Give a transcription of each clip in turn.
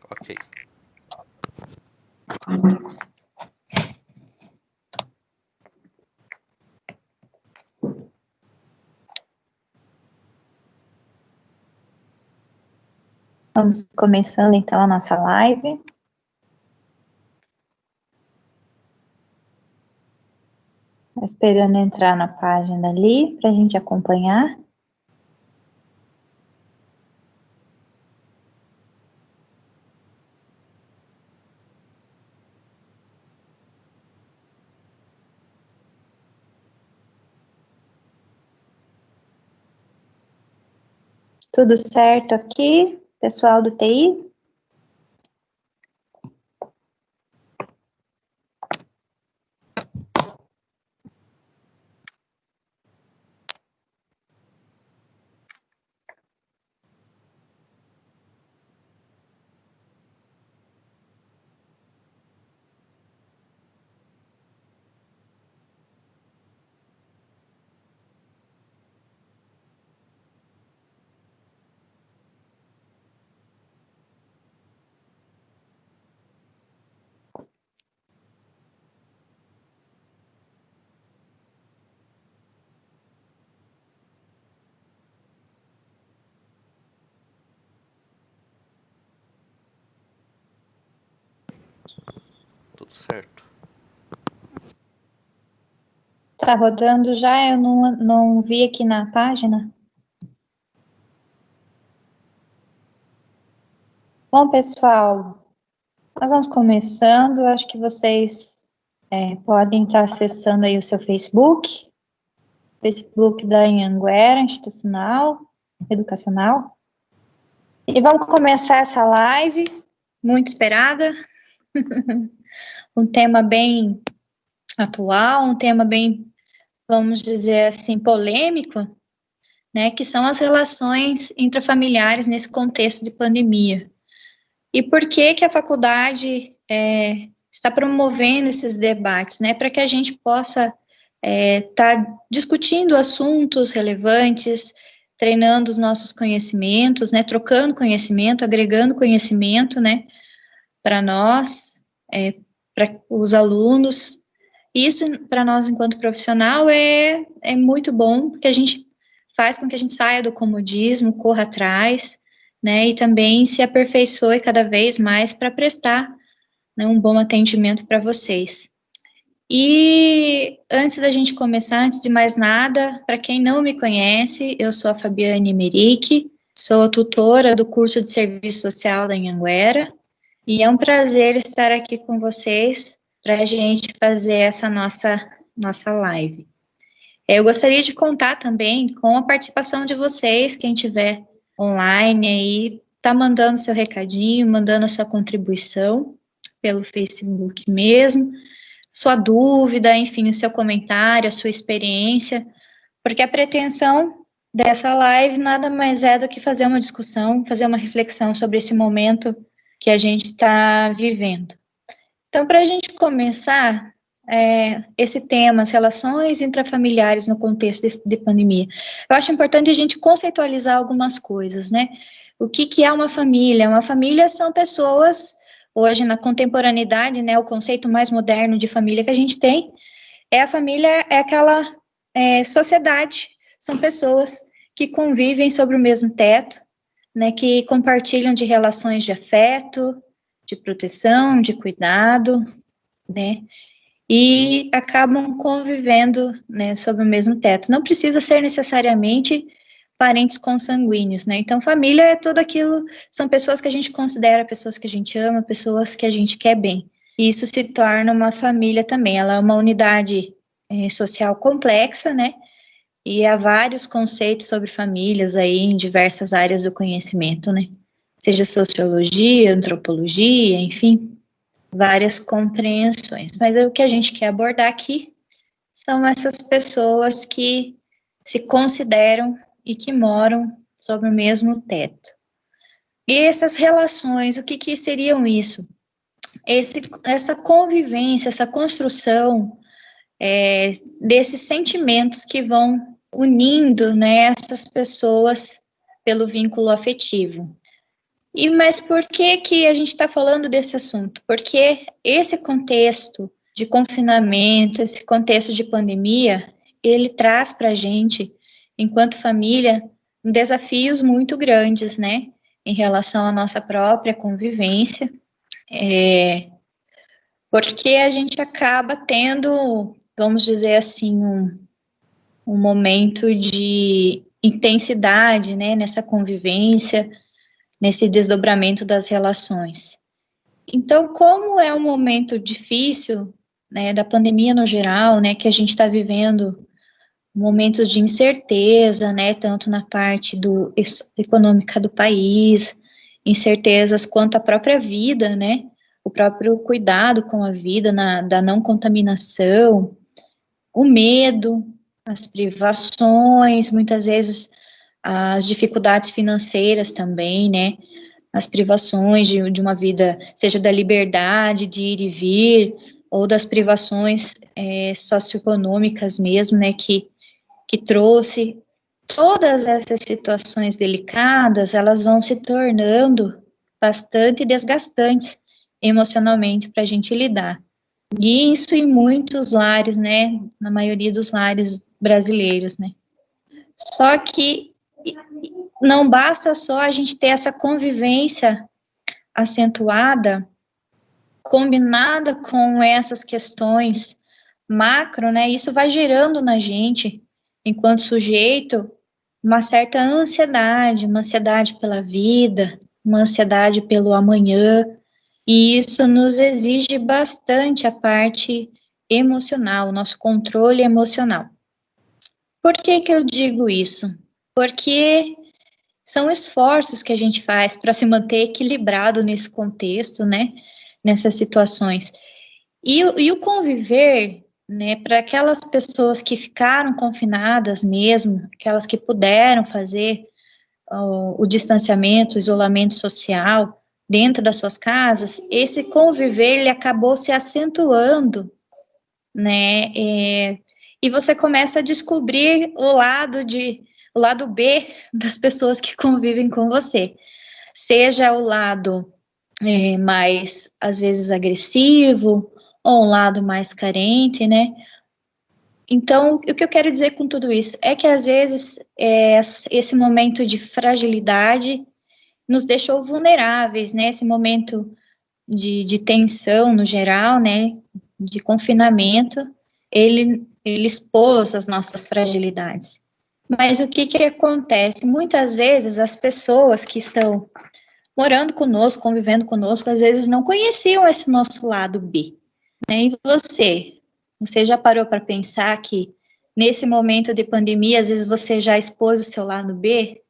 Ok. Vamos começando então a nossa live. Esperando entrar na página ali para a gente acompanhar. Tudo certo aqui, pessoal do TI? Tudo certo. Tá rodando já? Eu não vi aqui na página. Bom, pessoal, nós vamos começando. Eu acho que vocês podem estar acessando aí o seu Facebook da Anhanguera Institucional, Educacional. E vamos começar essa live, muito esperada. Um tema bem atual, um tema bem, vamos dizer assim, polêmico, né, que são as relações intrafamiliares nesse contexto de pandemia. E por que que a faculdade está promovendo esses debates, né, para que a gente possa estar discutindo assuntos relevantes, treinando os nossos conhecimentos, né, trocando conhecimento, agregando conhecimento, né, para nós, para os alunos. Isso, para nós, enquanto profissional, é muito bom, porque a gente faz com que a gente saia do comodismo, corra atrás, né, e também se aperfeiçoe cada vez mais para prestar, né, um bom atendimento para vocês. E antes da gente começar, antes de mais nada, para quem não me conhece, eu sou a Fabiane Merick, sou tutora do curso de Serviço Social da Anhanguera, e é um prazer estar aqui com vocês para a gente fazer essa nossa live. Eu gostaria de contar também com a participação de vocês, quem tiver online aí, tá mandando seu recadinho, mandando a sua contribuição pelo Facebook mesmo, sua dúvida, enfim, o seu comentário, a sua experiência, porque a pretensão dessa live nada mais é do que fazer uma discussão, fazer uma reflexão sobre esse momento que a gente está vivendo. Então, para a gente começar esse tema, as relações intrafamiliares no contexto de pandemia, eu acho importante a gente conceitualizar algumas coisas, né? O que é uma família? Uma família são pessoas, hoje na contemporaneidade, né, o conceito mais moderno de família que a gente tem, a família é aquela sociedade, são pessoas que convivem sobre o mesmo teto, né, que compartilham de relações de afeto, de proteção, de cuidado, né, e acabam convivendo, né, sob o mesmo teto. Não precisa ser necessariamente parentes consanguíneos, né, então família é tudo aquilo, são pessoas que a gente considera, pessoas que a gente ama, pessoas que a gente quer bem. E isso se torna uma família também, ela é uma unidade social complexa, né, e há vários conceitos sobre famílias aí em diversas áreas do conhecimento, né? Seja sociologia, antropologia, enfim, várias compreensões. Mas o que a gente quer abordar aqui são essas pessoas que se consideram e que moram sob o mesmo teto. E essas relações, o que seriam isso? Essa convivência, essa construção desses sentimentos que vão unindo, né, essas pessoas pelo vínculo afetivo. Mas por que que a gente está falando desse assunto? Porque esse contexto de confinamento, esse contexto de pandemia, ele traz para a gente, enquanto família, desafios muito grandes, né? Em relação à nossa própria convivência, porque a gente acaba tendo, vamos dizer assim, um momento de intensidade, né? Nessa convivência, nesse desdobramento das relações. Então, como é um momento difícil, né, da pandemia no geral, né, que a gente está vivendo momentos de incerteza, né, tanto na parte econômica do país, incertezas quanto à própria vida, né, o próprio cuidado com a vida, da não contaminação, o medo, as privações, muitas vezes as dificuldades financeiras também, né, as privações de uma vida, seja da liberdade de ir e vir, ou das privações socioeconômicas mesmo, né, que trouxe todas essas situações delicadas, elas vão se tornando bastante desgastantes emocionalmente para a gente lidar. E isso em muitos lares, né, na maioria dos lares brasileiros, né. Só que não basta só a gente ter essa convivência acentuada, combinada com essas questões macro, né? Isso vai gerando na gente, enquanto sujeito, uma certa uma ansiedade pela vida, uma ansiedade pelo amanhã, e isso nos exige bastante a parte emocional, o nosso controle emocional. Por que que eu digo isso? Porque são esforços que a gente faz para se manter equilibrado nesse contexto, né? Nessas situações. E o conviver, né, para aquelas pessoas que ficaram confinadas mesmo, aquelas que puderam fazer o distanciamento, o isolamento social dentro das suas casas, esse conviver ele acabou se acentuando, né? E você começa a descobrir o lado B das pessoas que convivem com você, seja o lado mais, às vezes, agressivo, ou um lado mais carente, né? Então, o que eu quero dizer com tudo isso é que, às vezes, esse momento de fragilidade nos deixou vulneráveis, né? Esse momento de tensão no geral, né? De confinamento, ele expôs as nossas fragilidades. Mas o que que acontece? Muitas vezes as pessoas que estão morando conosco, convivendo conosco, às vezes não conheciam esse nosso lado B, né? E você já parou para pensar que nesse momento de pandemia, às vezes você já expôs o seu lado B,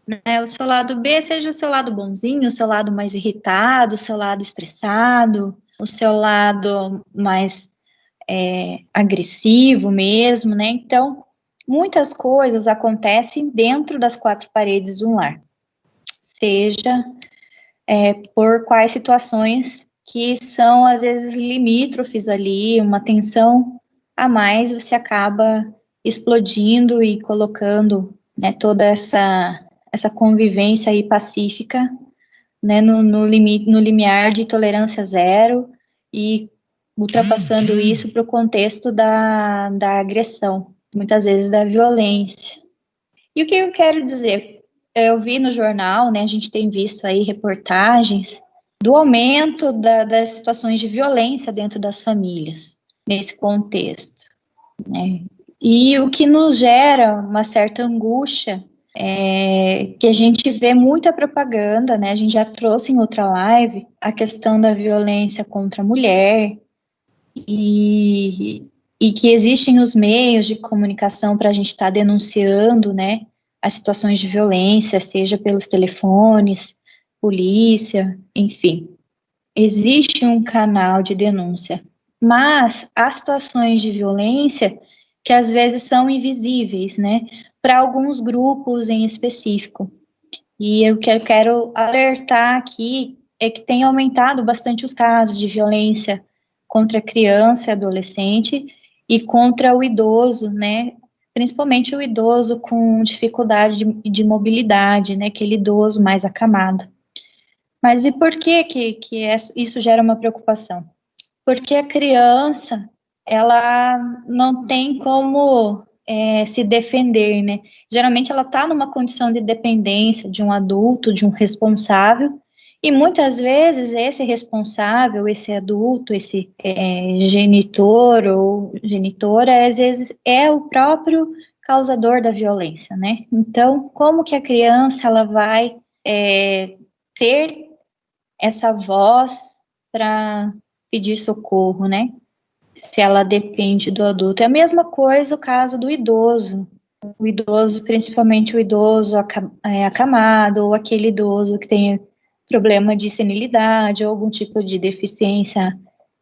né? O seu lado B seja o seu lado bonzinho, o seu lado mais irritado, o seu lado estressado, o seu lado mais agressivo mesmo, né? Então, muitas coisas acontecem dentro das quatro paredes de um lar, seja por quais situações que são, às vezes, limítrofes ali, uma tensão a mais, você acaba explodindo e colocando, né, toda essa convivência aí pacífica, né, no limiar de tolerância zero e ultrapassando isso para o contexto da agressão, muitas vezes da violência. E o que eu quero dizer? Eu vi no jornal, né, a gente tem visto aí reportagens do aumento das situações de violência dentro das famílias, nesse contexto, né? E o que nos gera uma certa angústia é que a gente vê muita propaganda, né? A gente já trouxe em outra live a questão da violência contra a mulher e que existem os meios de comunicação para a gente estar denunciando, né, as situações de violência, seja pelos telefones, polícia, enfim. Existe um canal de denúncia, mas há situações de violência que às vezes são invisíveis, né, para alguns grupos em específico. E o que eu quero alertar aqui é que tem aumentado bastante os casos de violência contra a criança e adolescente e contra o idoso, né? Principalmente o idoso com dificuldade de mobilidade, né? Aquele idoso mais acamado. Mas e por que isso gera uma preocupação? Porque a criança, ela não tem como se defender, né? Geralmente ela está numa condição de dependência de um adulto, de um responsável, e muitas vezes esse responsável, esse adulto, esse genitor ou genitora, às vezes é o próprio causador da violência, né? Então, como que a criança ela vai ter essa voz para pedir socorro, né? Se ela depende do adulto. É a mesma coisa o caso do idoso. O idoso, principalmente o idoso acamado, ou aquele idoso que tem problema de senilidade, ou algum tipo de deficiência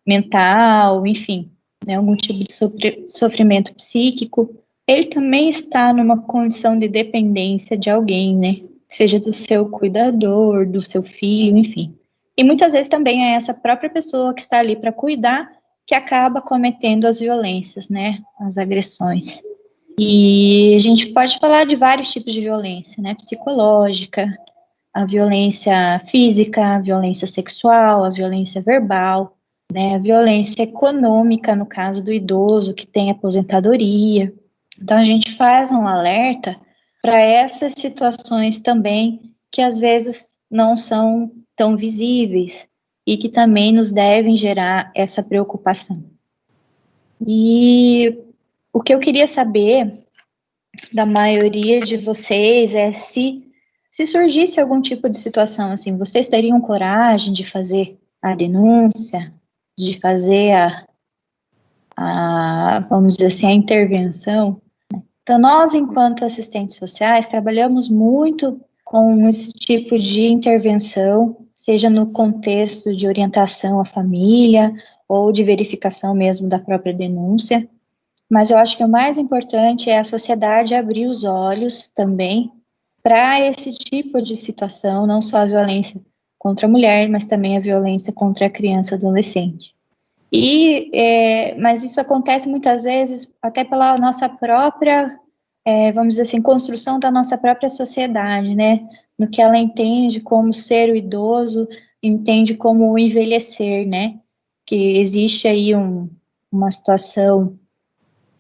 mental, enfim, né, algum tipo de sofrimento psíquico, ele também está numa condição de dependência de alguém, né? Seja do seu cuidador, do seu filho, enfim. E muitas vezes também é essa própria pessoa que está ali para cuidar que acaba cometendo as violências, né? As agressões. E a gente pode falar de vários tipos de violência, né? Psicológica, a violência física, a violência sexual, a violência verbal, né? A violência econômica, no caso do idoso que tem aposentadoria. Então a gente faz um alerta para essas situações também que às vezes não são tão visíveis e que também nos devem gerar essa preocupação. E o que eu queria saber da maioria de vocês é se surgisse algum tipo de situação assim, vocês teriam coragem de fazer a denúncia, de fazer vamos dizer assim, a intervenção? Então, nós, enquanto assistentes sociais, trabalhamos muito com esse tipo de intervenção, seja no contexto de orientação à família ou de verificação mesmo da própria denúncia. Mas eu acho que o mais importante é a sociedade abrir os olhos também para esse tipo de situação, não só a violência contra a mulher, mas também a violência contra a criança e adolescente. Mas isso acontece muitas vezes até pela nossa própria, vamos dizer assim, construção da nossa própria sociedade, né? No que ela entende como ser o idoso, entende como o envelhecer, né? Que existe aí uma situação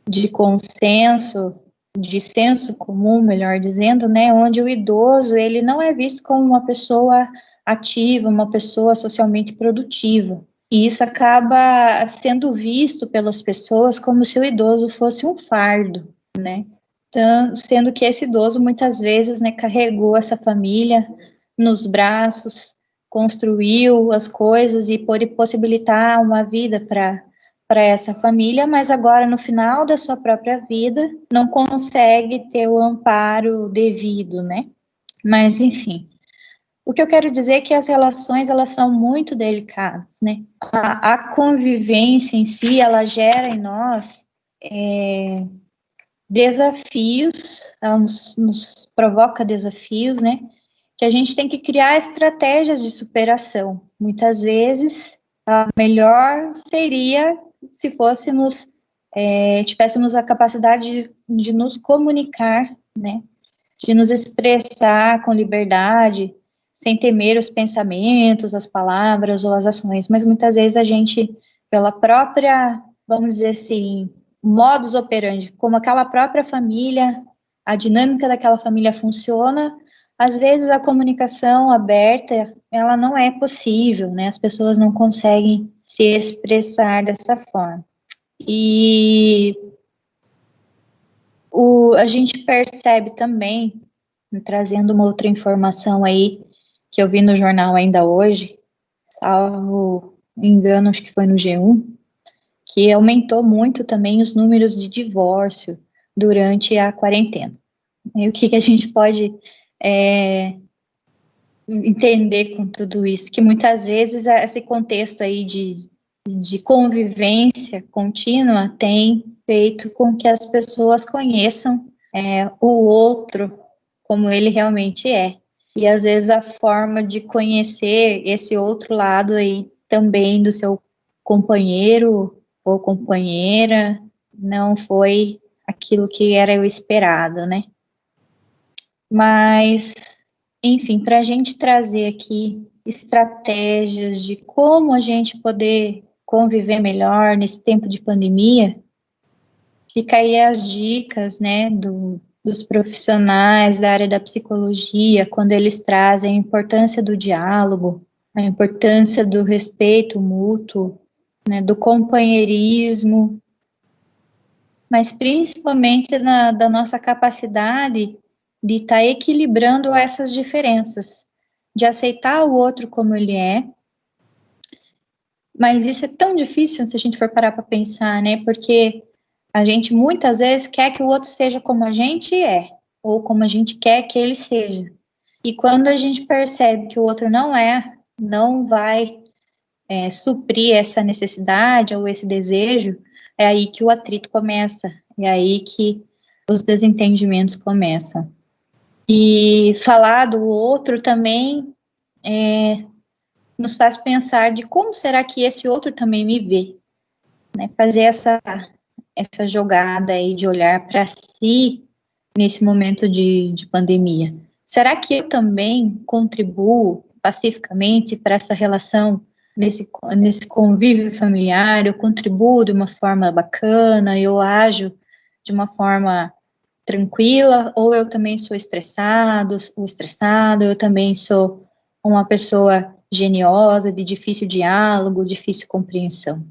de consenso, de senso comum, melhor dizendo, né, onde o idoso ele não é visto como uma pessoa ativa, uma pessoa socialmente produtiva. E isso acaba sendo visto pelas pessoas como se o idoso fosse um fardo, né? Então, sendo que esse idoso muitas vezes, né, carregou essa família nos braços, construiu as coisas e pôde possibilitar uma vida para essa família, mas agora no final da sua própria vida não consegue ter o amparo devido, né? Mas enfim, o que eu quero dizer é que as relações elas são muito delicadas, né? A convivência em si ela gera em nós desafios, ela nos provoca desafios, né? Que a gente tem que criar estratégias de superação. Muitas vezes, a melhor seria se fôssemos, tivéssemos a capacidade de nos comunicar, né? De nos expressar com liberdade, sem temer os pensamentos, as palavras ou as ações. Mas muitas vezes a gente, pela própria, vamos dizer assim, modus operandi, como aquela própria família, a dinâmica daquela família funciona, às vezes a comunicação aberta, ela não é possível, né? As pessoas não conseguem se expressar dessa forma. E a gente percebe também, trazendo uma outra informação aí, que eu vi no jornal ainda hoje, salvo engano, acho que foi no G1, que aumentou muito também os números de divórcio durante a quarentena. E o que a gente pode entender com tudo isso? Que muitas vezes esse contexto aí de convivência contínua tem feito com que as pessoas conheçam o outro como ele realmente é. E às vezes a forma de conhecer esse outro lado aí também do seu companheiro ou companheira não foi aquilo que era o esperado, né? Mas, enfim, para a gente trazer aqui estratégias de como a gente poder conviver melhor nesse tempo de pandemia, fica aí as dicas, né, dos profissionais da área da psicologia, quando eles trazem a importância do diálogo, a importância do respeito mútuo, né, do companheirismo, mas principalmente da nossa capacidade de estar equilibrando essas diferenças, de aceitar o outro como ele é. Mas isso é tão difícil se a gente for parar para pensar, né? Porque a gente muitas vezes quer que o outro seja como a gente é, ou como a gente quer que ele seja. E quando a gente percebe que o outro não é, não vai suprir essa necessidade ou esse desejo, é aí que o atrito começa, é aí que os desentendimentos começam. E falar do outro também nos faz pensar de como será que esse outro também me vê, né? Fazer essa jogada aí de olhar para si nesse momento de pandemia. Será que eu também contribuo pacificamente para essa relação, nesse convívio familiar? Eu contribuo de uma forma bacana, eu ajo de uma forma tranquila, ou eu também sou estressado, eu também sou uma pessoa geniosa, de difícil diálogo, difícil compreensão.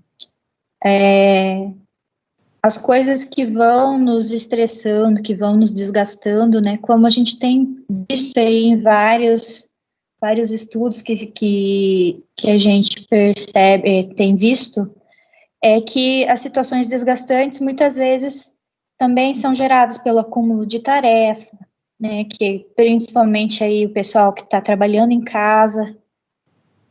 As coisas que vão nos estressando, que vão nos desgastando, né? Como a gente tem visto aí em vários estudos que a gente percebe, tem visto, é que as situações desgastantes muitas vezes também são geradas pelo acúmulo de tarefa, né? Que principalmente aí o pessoal que está trabalhando em casa,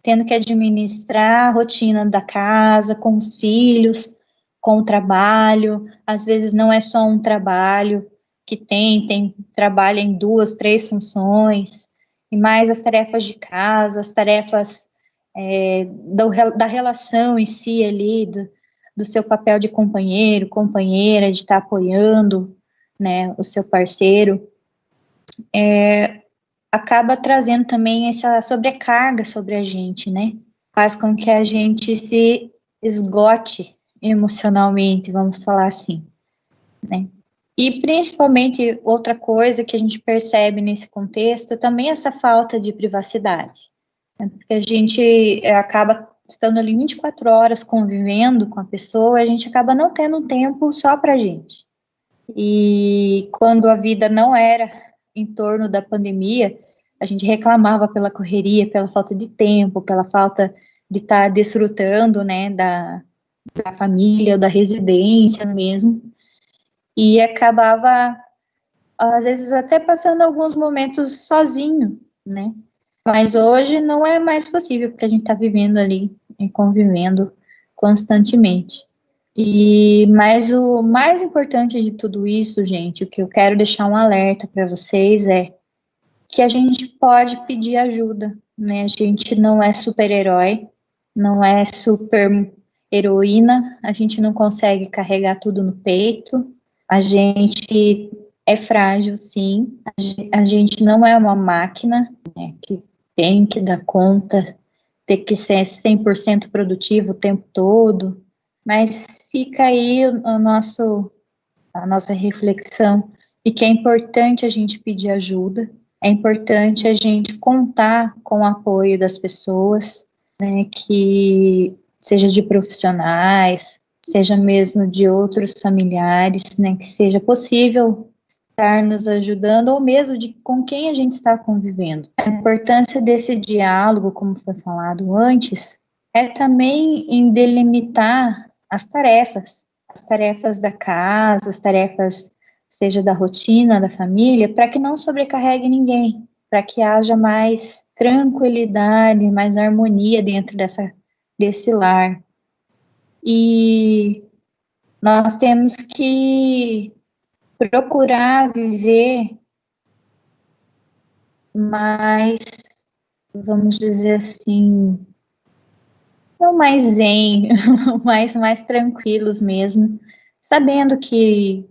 tendo que administrar a rotina da casa, com os filhos, com o trabalho. Às vezes não é só um trabalho que trabalha em 2, 3 funções, e mais as tarefas de casa, as tarefas da relação em si ali, do seu papel de companheiro, companheira, de estar apoiando, né, o seu parceiro. Acaba trazendo também essa sobrecarga sobre a gente, né? Faz com que a gente se esgote emocionalmente, vamos falar assim, né? E principalmente outra coisa que a gente percebe nesse contexto é também essa falta de privacidade, né? Porque a gente acaba estando ali 24 horas convivendo com a pessoa, a gente acaba não tendo um tempo só pra gente. E quando a vida não era em torno da pandemia, a gente reclamava pela correria, pela falta de tempo, pela falta de estar desfrutando, né, da família, da residência mesmo, e acabava, às vezes, até passando alguns momentos sozinho, né, mas hoje não é mais possível, porque a gente está vivendo ali, convivendo constantemente. Mas o mais importante de tudo isso, gente, o que eu quero deixar um alerta para vocês é que a gente pode pedir ajuda, né? A gente não é super-herói, não é super heroína, a gente não consegue carregar tudo no peito, a gente é frágil, sim, a gente não é uma máquina, né, que tem que dar conta, ter que ser 100% produtivo o tempo todo, mas fica aí a nossa reflexão e que é importante a gente pedir ajuda, é importante a gente contar com o apoio das pessoas, né, que seja de profissionais, seja mesmo de outros familiares, né, que seja possível estar nos ajudando ou mesmo de com quem a gente está convivendo. A importância desse diálogo, como foi falado antes, é também em delimitar as tarefas da casa, as tarefas, seja da rotina, da família, para que não sobrecarregue ninguém, para que haja mais tranquilidade, mais harmonia dentro desse lar. E nós temos que procurar viver mais, vamos dizer assim, não mais zen, mais tranquilos mesmo, sabendo que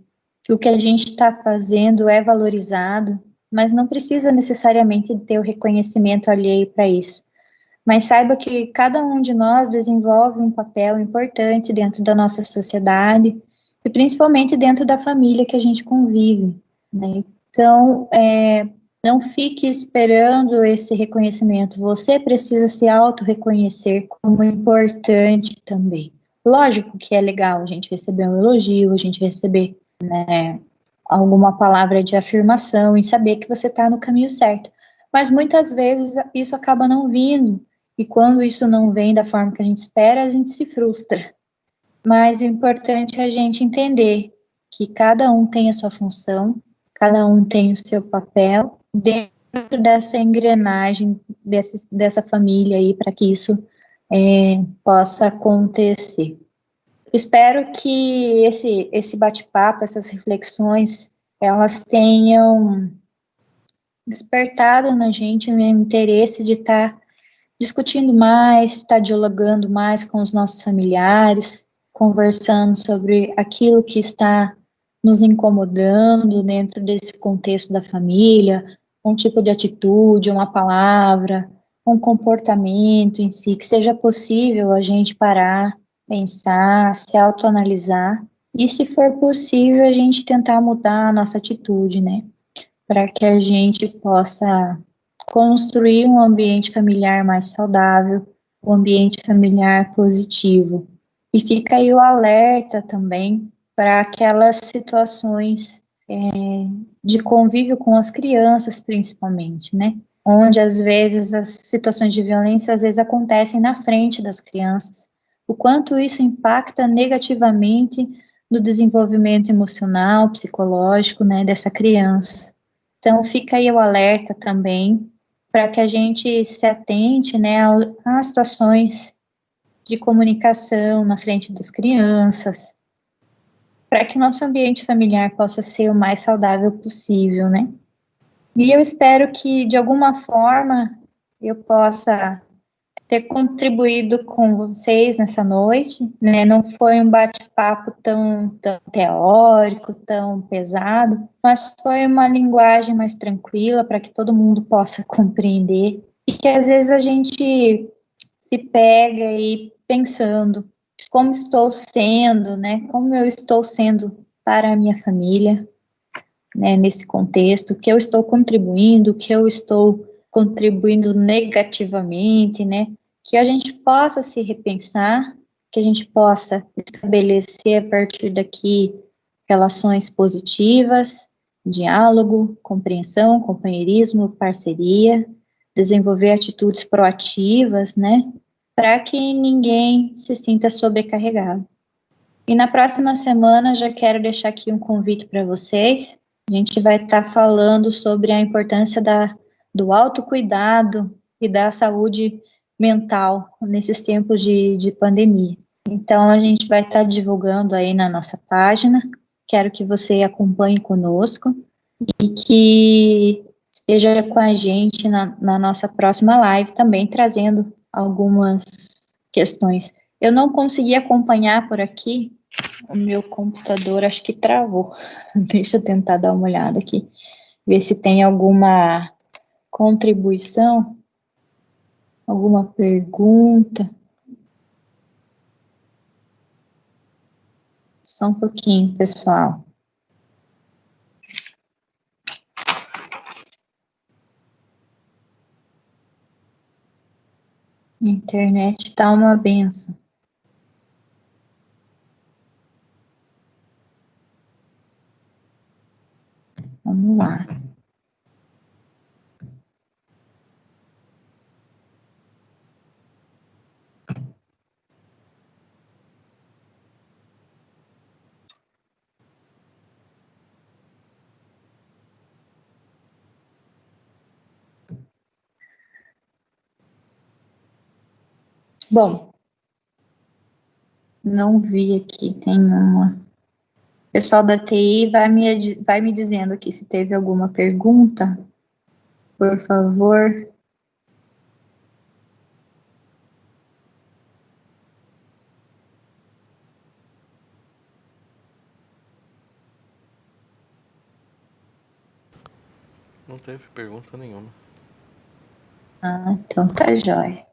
o que a gente está fazendo é valorizado, mas não precisa necessariamente ter o reconhecimento alheio para isso. Mas saiba que cada um de nós desenvolve um papel importante dentro da nossa sociedade e principalmente dentro da família que a gente convive, né? Então, não fique esperando esse reconhecimento. Você precisa se auto-reconhecer como importante também. Lógico que é legal a gente receber um elogio, a gente receber, né, alguma palavra de afirmação e saber que você está no caminho certo. Mas muitas vezes isso acaba não vindo, e quando isso não vem da forma que a gente espera, a gente se frustra. Mas o importante é a gente entender que cada um tem a sua função, cada um tem o seu papel dentro dessa engrenagem, dessa família aí, para que isso possa acontecer. Espero que esse bate-papo, essas reflexões, elas tenham despertado na gente o interesse de estar discutindo mais, estar dialogando mais com os nossos familiares, conversando sobre aquilo que está nos incomodando dentro desse contexto da família, um tipo de atitude, uma palavra, um comportamento em si, que seja possível a gente parar, pensar, se autoanalisar e, se for possível, a gente tentar mudar a nossa atitude, né? Para que a gente possa construir um ambiente familiar mais saudável, um ambiente familiar positivo. E fica aí o alerta também para aquelas situações de convívio com as crianças, principalmente, né? Onde às vezes as situações de violência às vezes acontecem na frente das crianças. O quanto isso impacta negativamente no desenvolvimento emocional, psicológico, né, dessa criança. Então fica aí o alerta também para que a gente se atente, né, às situações de comunicação na frente das crianças, para que o nosso ambiente familiar possa ser o mais saudável possível, né? E eu espero que, de alguma forma, eu possa ter contribuído com vocês nessa noite, né? Não foi um bate-papo tão teórico, tão pesado, mas foi uma linguagem mais tranquila para que todo mundo possa compreender e que às vezes a gente se pega aí pensando como estou sendo, né? Como eu estou sendo para a minha família, né, nesse contexto, o que eu estou contribuindo, o que eu estou contribuindo negativamente, né, que a gente possa se repensar, que a gente possa estabelecer a partir daqui relações positivas, diálogo, compreensão, companheirismo, parceria, desenvolver atitudes proativas, né, para que ninguém se sinta sobrecarregado. E na próxima semana já quero deixar aqui um convite para vocês. A gente vai estar falando sobre a importância do autocuidado e da saúde mental nesses tempos de pandemia. Então, a gente vai estar divulgando aí na nossa página. Quero que você acompanhe conosco e que esteja com a gente na nossa próxima live também, trazendo algumas questões. Eu não consegui acompanhar por aqui, o meu computador acho que travou. Deixa eu tentar dar uma olhada aqui, ver se tem alguma contribuição, alguma pergunta. Só um pouquinho, pessoal. A internet tá uma benção. Vamos lá. Bom, não vi aqui, tem uma. O pessoal da TI vai me dizendo aqui se teve alguma pergunta, por favor. Não teve pergunta nenhuma. Ah, então tá jóia.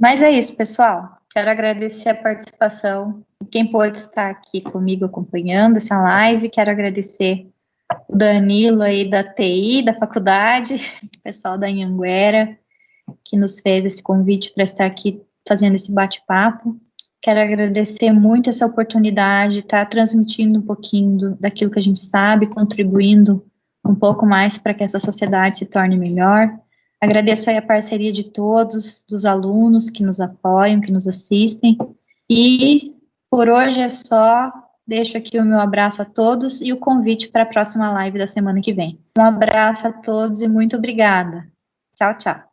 Mas é isso, pessoal. Quero agradecer a participação de quem pôde estar aqui comigo acompanhando essa live. Quero agradecer o Danilo aí da TI, da faculdade, o pessoal da Anhanguera, que nos fez esse convite para estar aqui fazendo esse bate-papo. Quero agradecer muito essa oportunidade de estar transmitindo um pouquinho daquilo que a gente sabe, contribuindo um pouco mais para que essa sociedade se torne melhor. Agradeço aí a parceria de todos, dos alunos que nos apoiam, que nos assistem. E por hoje é só. Deixo aqui o meu abraço a todos e o convite para a próxima live da semana que vem. Um abraço a todos e muito obrigada. Tchau, tchau.